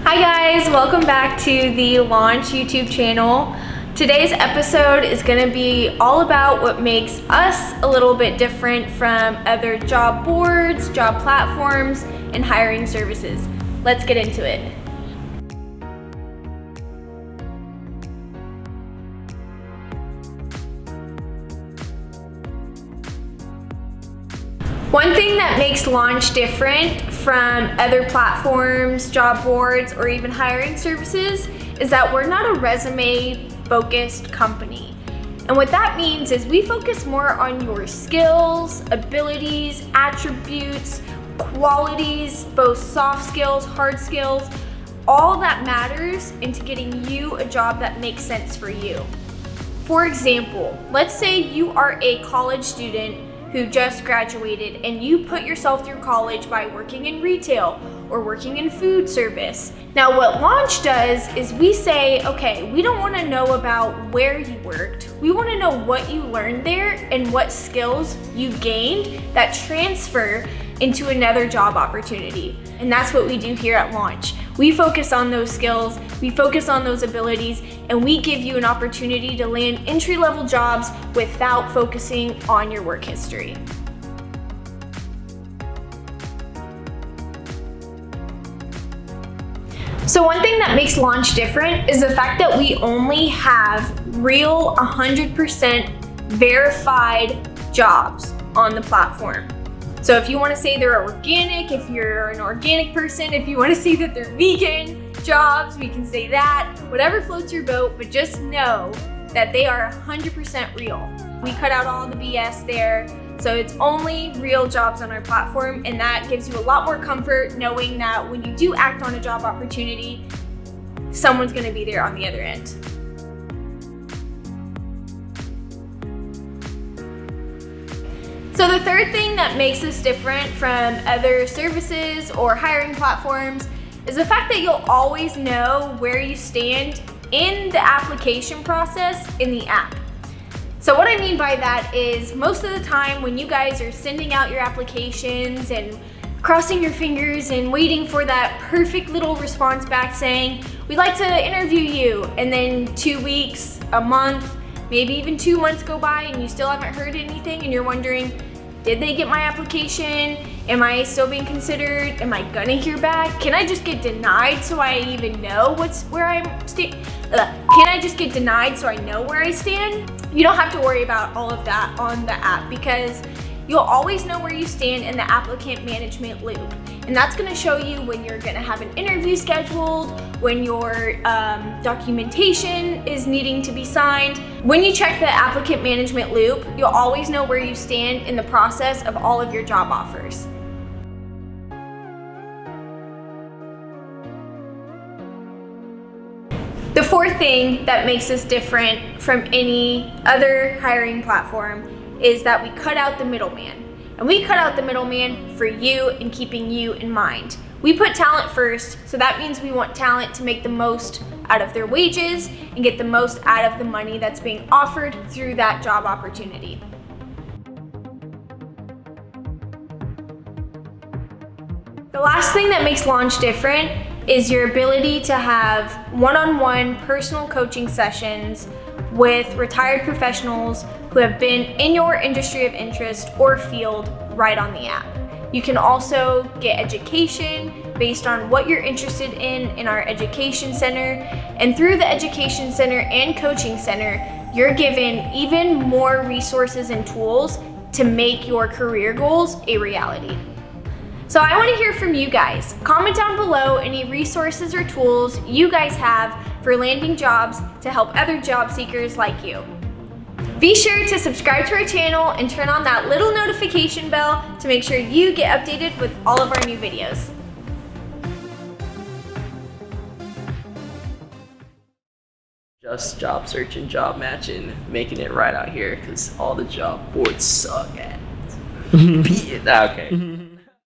Hi guys, welcome back to the Launch YouTube channel. Today's episode is going to be all about what makes us a little bit different from other job boards, job platforms, and hiring services. Let's get into it. One thing that makes Launch different from other platforms, job boards, or even hiring services is that we're not a resume-focused company. And what that means is we focus more on your skills, abilities, attributes, qualities, both soft skills, hard skills, all that matters into getting you a job that makes sense for you. For example, let's say you are a college student who just graduated and you put yourself through college by working in retail or working in food service. Now what Launch does is we say, okay, we don't want to know about where you worked. We want to know what you learned there and what skills you gained that transfer into another job opportunity. And that's what we do here at Launch. We focus on those skills, we focus on those abilities, and we give you an opportunity to land entry-level jobs without focusing on your work history. So one thing that makes Launch different is the fact that we only have real 100% verified jobs on the platform. So if you want to say they're organic, if you're an organic person, if you want to say that they're vegan jobs, we can say that. Whatever floats your boat, but just know that they are 100% real. We cut out all the BS there, so it's only real jobs on our platform, and that gives you a lot more comfort knowing that when you do act on a job opportunity, someone's going to be there on the other end. So the third thing that makes us different from other services or hiring platforms is the fact that you'll always know where you stand in the application process in the app. So what I mean by that is most of the time when you guys are sending out your applications and crossing your fingers and waiting for that perfect little response back saying, we'd like to interview you, and then 2 weeks, a month, maybe even 2 months go by and you still haven't heard anything and you're wondering, did they get my application? Am I still being considered? Am I gonna hear back? Can I just get denied so I even know where I'm Can I just get denied so I know where I stand? You don't have to worry about all of that on the app because you'll always know where you stand in the applicant management loop. And that's gonna show you when you're gonna have an interview scheduled, when your documentation is needing to be signed. When you check the applicant management loop, you'll always know where you stand in the process of all of your job offers. The fourth thing that makes us different from any other hiring platform is that we cut out the middleman. And we cut out the middleman for you and keeping you in mind. We put talent first, so that means we want talent to make the most out of their wages and get the most out of the money that's being offered through that job opportunity. The last thing that makes Launch different is your ability to have one-on-one personal coaching sessions with retired professionals who have been in your industry of interest or field right on the app. You can also get education based on what you're interested in our education center. And through the education center and coaching center, you're given even more resources and tools to make your career goals a reality. So I want to hear from you guys. Comment down below any resources or tools you guys have for landing jobs to help other job seekers like you. Be sure to subscribe to our channel and turn on that little notification bell to make sure you get updated with all of our new videos. Just job searching, job matching, making it right out here because all the job boards suck at it. Okay.